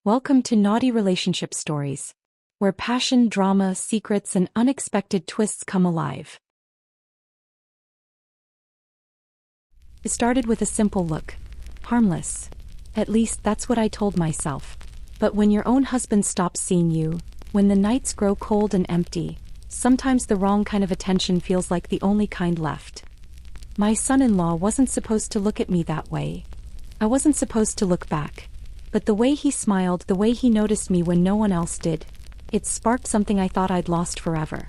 Welcome to Naughty Relationship Stories, where passion, drama, secrets, and unexpected twists come alive. It started with a simple look. Harmless. At least that's what I told myself. But when your own husband stops seeing you, when the nights grow cold and empty, sometimes the wrong kind of attention feels like the only kind left. My son-in-law wasn't supposed to look at me that way. I wasn't supposed to look back. But the way he smiled, the way he noticed me when no one else did, it sparked something I thought I'd lost forever.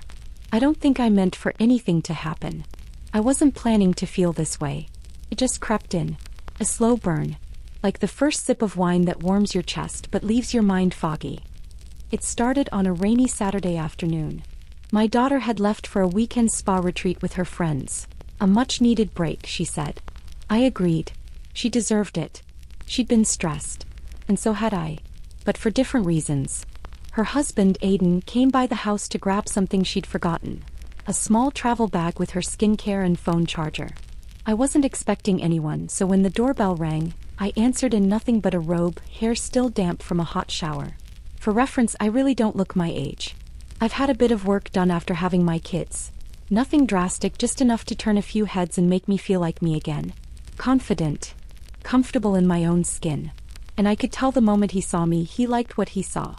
I don't think I meant for anything to happen. I wasn't planning to feel this way. It just crept in. A slow burn. Like the first sip of wine that warms your chest but leaves your mind foggy. It started on a rainy Saturday afternoon. My daughter had left for a weekend spa retreat with her friends. A much-needed break, she said. I agreed. She deserved it. She'd been stressed. And so had I. But for different reasons. Her husband, Aiden, came by the house to grab something she'd forgotten. A small travel bag with her skincare and phone charger. I wasn't expecting anyone, so when the doorbell rang, I answered in nothing but a robe, hair still damp from a hot shower. For reference, I really don't look my age. I've had a bit of work done after having my kids. Nothing drastic, just enough to turn a few heads and make me feel like me again. Confident. Comfortable in my own skin. And I could tell the moment he saw me, he liked what he saw.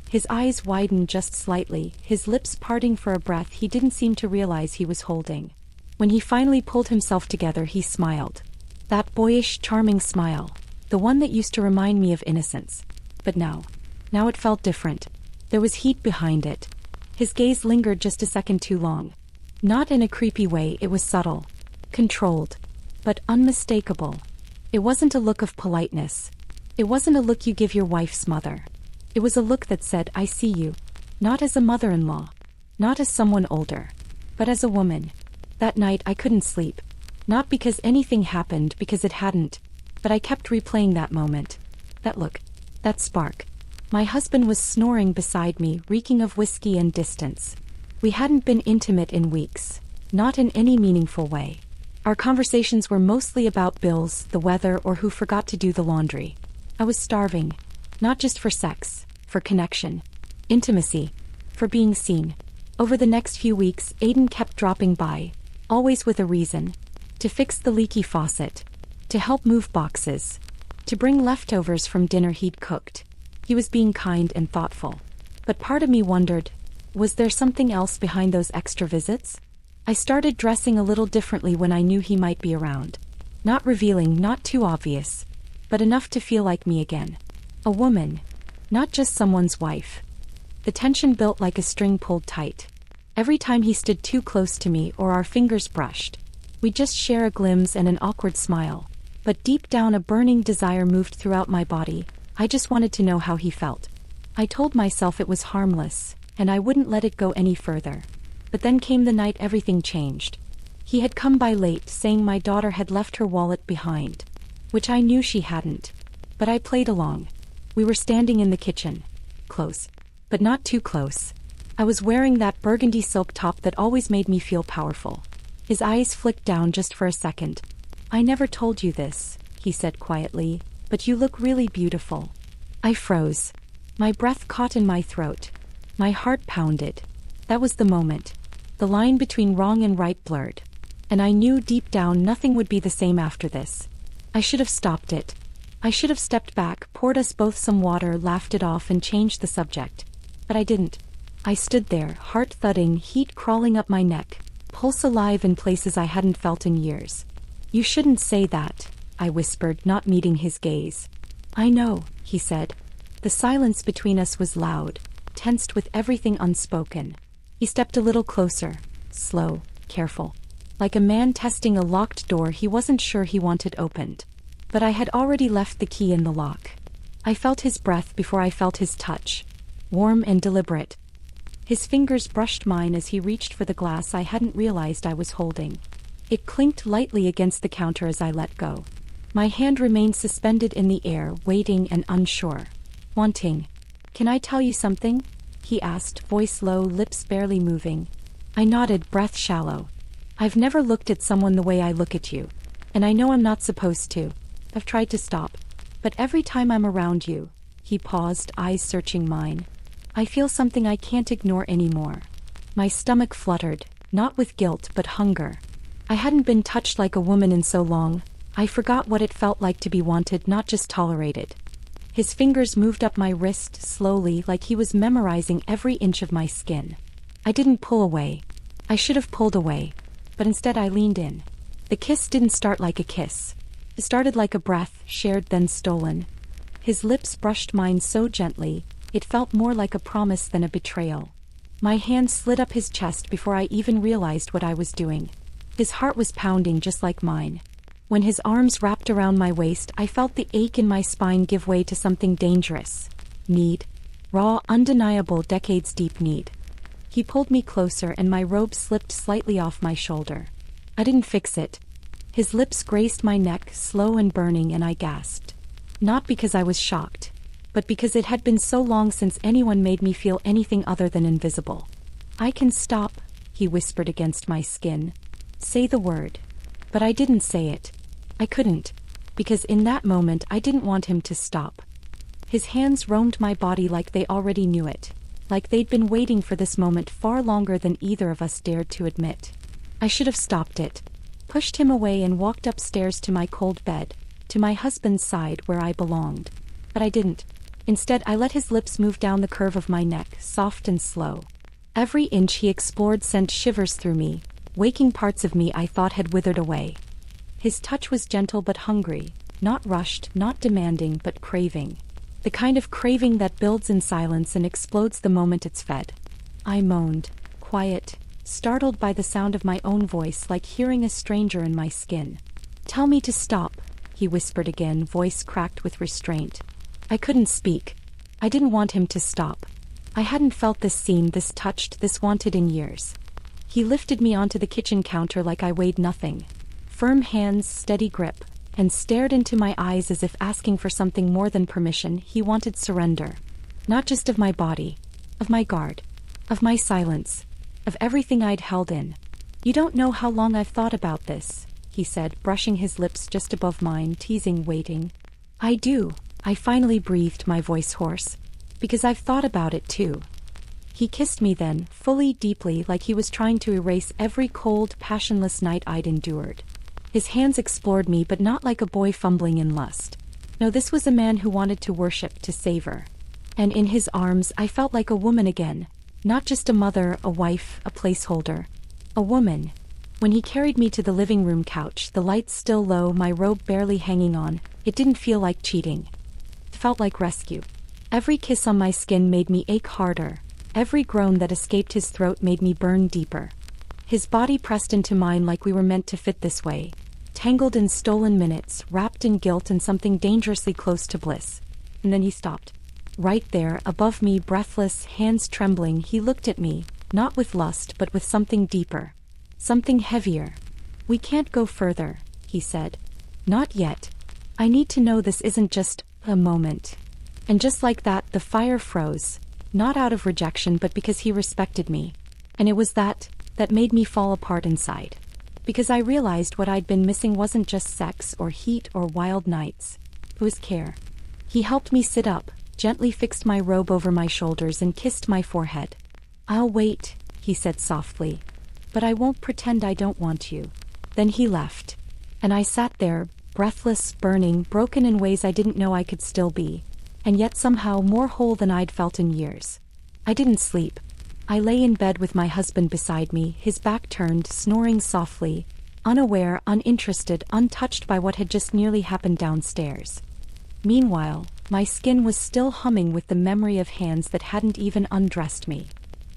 His eyes widened just slightly, his lips parting for a breath he didn't seem to realize he was holding. When he finally pulled himself together, he smiled. That boyish, charming smile. The one that used to remind me of innocence. But now it felt different. There was heat behind it. His gaze lingered just a second too long. Not in a creepy way, it was subtle. Controlled. But unmistakable. It wasn't a look of politeness. It wasn't a look you give your wife's mother. It was a look that said, I see you. Not as a mother-in-law. Not as someone older. But as a woman. That night I couldn't sleep. Not because anything happened, because it hadn't. But I kept replaying that moment. That look. That spark. My husband was snoring beside me, reeking of whiskey and distance. We hadn't been intimate in weeks. Not in any meaningful way. Our conversations were mostly about bills, the weather, or who forgot to do the laundry. I was starving. Not just for sex, for connection. Intimacy. For being seen. Over the next few weeks, Aiden kept dropping by. Always with a reason. To fix the leaky faucet. To help move boxes. To bring leftovers from dinner he'd cooked. He was being kind and thoughtful. But part of me wondered, was there something else behind those extra visits? I started dressing a little differently when I knew he might be around. Not revealing, not too obvious. But enough to feel like me again. A woman. Not just someone's wife. The tension built like a string pulled tight. Every time he stood too close to me or our fingers brushed, we'd just share a glimpse and an awkward smile. But deep down a burning desire moved throughout my body. I just wanted to know how he felt. I told myself it was harmless, and I wouldn't let it go any further. But then came the night everything changed. He had come by late, saying my daughter had left her wallet behind. Which I knew she hadn't. But I played along. We were standing in the kitchen. Close. But not too close. I was wearing that burgundy silk top that always made me feel powerful. His eyes flicked down just for a second. I never told you this, he said quietly, but you look really beautiful. I froze. My breath caught in my throat. My heart pounded. That was the moment. The line between wrong and right blurred. And I knew deep down nothing would be the same after this. I should have stopped it. I should have stepped back, poured us both some water, laughed it off and changed the subject. But I didn't. I stood there, heart thudding, heat crawling up my neck, pulse alive in places I hadn't felt in years. You shouldn't say that, I whispered, not meeting his gaze. I know, he said. The silence between us was loud, tensed with everything unspoken. He stepped a little closer, slow, careful. Like a man testing a locked door he wasn't sure he wanted opened. But I had already left the key in the lock. I felt his breath before I felt his touch. Warm and deliberate. His fingers brushed mine as he reached for the glass I hadn't realized I was holding. It clinked lightly against the counter as I let go. My hand remained suspended in the air, waiting and unsure. Wanting. Can I tell you something? He asked, voice low, lips barely moving. I nodded, breath shallow. I've never looked at someone the way I look at you. And I know I'm not supposed to. I've tried to stop. But every time I'm around you, He paused, eyes searching mine. I feel something I can't ignore anymore. My stomach fluttered, not with guilt but hunger. I hadn't been touched like a woman in so long. I forgot what it felt like to be wanted, not just tolerated. His fingers moved up my wrist slowly, like he was memorizing every inch of my skin. I didn't pull away. I should have pulled away, but instead I leaned in. The kiss didn't start like a kiss. It started like a breath, shared then stolen. His lips brushed mine so gently, it felt more like a promise than a betrayal. My hand slid up his chest before I even realized what I was doing. His heart was pounding just like mine. When his arms wrapped around my waist, I felt the ache in my spine give way to something dangerous. Need. Raw, undeniable, decades-deep need. He pulled me closer and my robe slipped slightly off my shoulder. I didn't fix it. His lips grazed my neck, slow and burning, and I gasped. Not because I was shocked, but because it had been so long since anyone made me feel anything other than invisible. I can stop, he whispered against my skin. Say the word. But I didn't say it. I couldn't, because in that moment I didn't want him to stop. His hands roamed my body like they already knew it, like they'd been waiting for this moment far longer than either of us dared to admit. I should have stopped it, pushed him away and walked upstairs to my cold bed, to my husband's side where I belonged. But I didn't. Instead, I let his lips move down the curve of my neck, soft and slow. Every inch he explored sent shivers through me, waking parts of me I thought had withered away. His touch was gentle but hungry, not rushed, not demanding, but craving. The kind of craving that builds in silence and explodes the moment it's fed. I moaned, quiet, startled by the sound of my own voice, like hearing a stranger in my skin. Tell me to stop, he whispered again, voice cracked with restraint. I couldn't speak. I didn't want him to stop. I hadn't felt this seen, this touched, this wanted in years. He lifted me onto the kitchen counter like I weighed nothing. Firm hands, steady grip, and stared into my eyes as if asking for something more than permission. He wanted surrender. Not just of my body, of my guard, of my silence, of everything I'd held in. You don't know how long I've thought about this, he said, brushing his lips just above mine, teasing, waiting. I do, I finally breathed, my voice hoarse, because I've thought about it too. He kissed me then, fully, deeply, like he was trying to erase every cold, passionless night I'd endured. His hands explored me, but not like a boy fumbling in lust. No, this was a man who wanted to worship, to savor. And in his arms I felt like a woman again, not just a mother, a wife, a placeholder. A woman. When he carried me to the living room couch, the lights still low, my robe barely hanging on, it didn't feel like cheating. It felt like rescue. Every kiss on my skin made me ache harder. Every groan that escaped his throat made me burn deeper. His body pressed into mine like we were meant to fit this way. Tangled in stolen minutes, wrapped in guilt and something dangerously close to bliss. And then he stopped. Right there, above me, breathless, hands trembling, he looked at me, not with lust but with something deeper. Something heavier. We can't go further, he said. Not yet. I need to know this isn't just a moment. And just like that, the fire froze. Not out of rejection but because he respected me. And it was that made me fall apart inside. Because I realized what I'd been missing wasn't just sex or heat or wild nights. It was care. He helped me sit up, gently fixed my robe over my shoulders and kissed my forehead. I'll wait, he said softly. But I won't pretend I don't want you. Then he left. And I sat there, breathless, burning, broken in ways I didn't know I could still be. And yet somehow more whole than I'd felt in years. I didn't sleep. I lay in bed with my husband beside me, his back turned, snoring softly, unaware, uninterested, untouched by what had just nearly happened downstairs. Meanwhile, my skin was still humming with the memory of hands that hadn't even undressed me,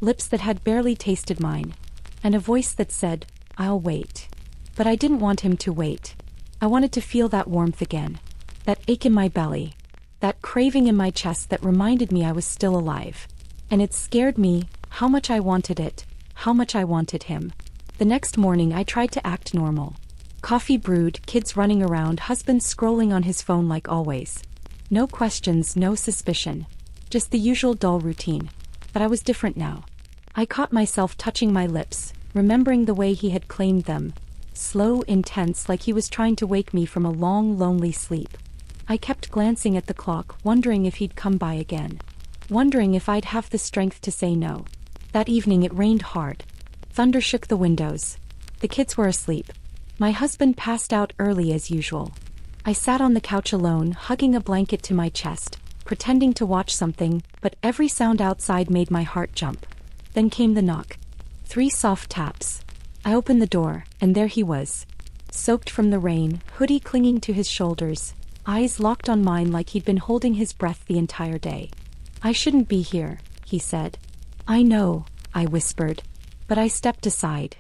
lips that had barely tasted mine, and a voice that said, I'll wait. But I didn't want him to wait. I wanted to feel that warmth again, that ache in my belly, that craving in my chest that reminded me I was still alive. And it scared me, how much I wanted it, how much I wanted him. The next morning I tried to act normal. Coffee brewed, kids running around, husband scrolling on his phone like always. No questions, no suspicion. Just the usual dull routine. But I was different now. I caught myself touching my lips, remembering the way he had claimed them. Slow, intense, like he was trying to wake me from a long, lonely sleep. I kept glancing at the clock, wondering if he'd come by again. Wondering if I'd have the strength to say no. That evening it rained hard. Thunder shook the windows. The kids were asleep. My husband passed out early as usual. I sat on the couch alone, hugging a blanket to my chest, pretending to watch something, but every sound outside made my heart jump. Then came the knock. 3 soft taps. I opened the door, and there he was. Soaked from the rain, hoodie clinging to his shoulders, eyes locked on mine like he'd been holding his breath the entire day. "I shouldn't be here," he said. "I know," I whispered, but I stepped aside.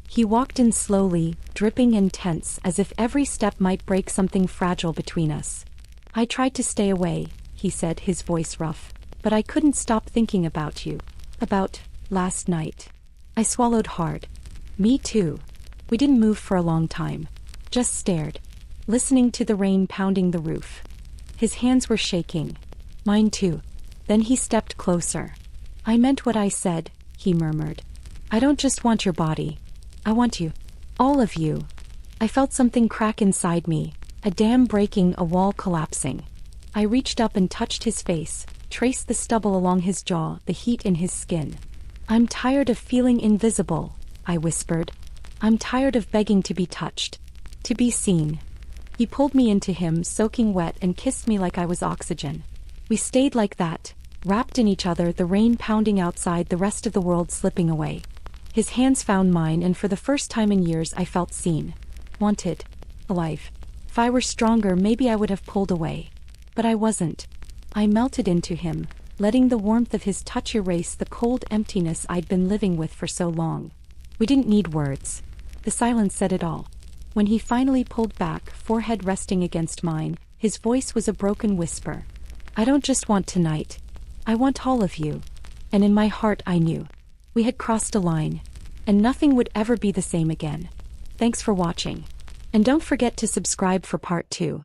He walked in slowly, dripping and tense, as if every step might break something fragile between us. "I tried to stay away," he said, his voice rough, "but I couldn't stop thinking about you. About last night." I swallowed hard. Me too. We didn't move for a long time. Just stared, listening to the rain pounding the roof. His hands were shaking. Mine too. Then he stepped closer. "I meant what I said," he murmured. "I don't just want your body. I want you. All of you." I felt something crack inside me, a dam breaking, a wall collapsing. I reached up and touched his face, traced the stubble along his jaw, the heat in his skin. "I'm tired of feeling invisible," I whispered. "I'm tired of begging to be touched, to be seen." He pulled me into him, soaking wet, and kissed me like I was oxygen. We stayed like that, wrapped in each other, the rain pounding outside, the rest of the world slipping away. His hands found mine, and for the first time in years I felt seen, wanted, alive. If I were stronger, maybe I would have pulled away. But I wasn't. I melted into him, letting the warmth of his touch erase the cold emptiness I'd been living with for so long. We didn't need words. The silence said it all. When he finally pulled back, forehead resting against mine, his voice was a broken whisper. "I don't just want tonight. I want all of you." And in my heart I knew. We had crossed a line, and nothing would ever be the same again. Thanks for watching. And don't forget to subscribe for part 2.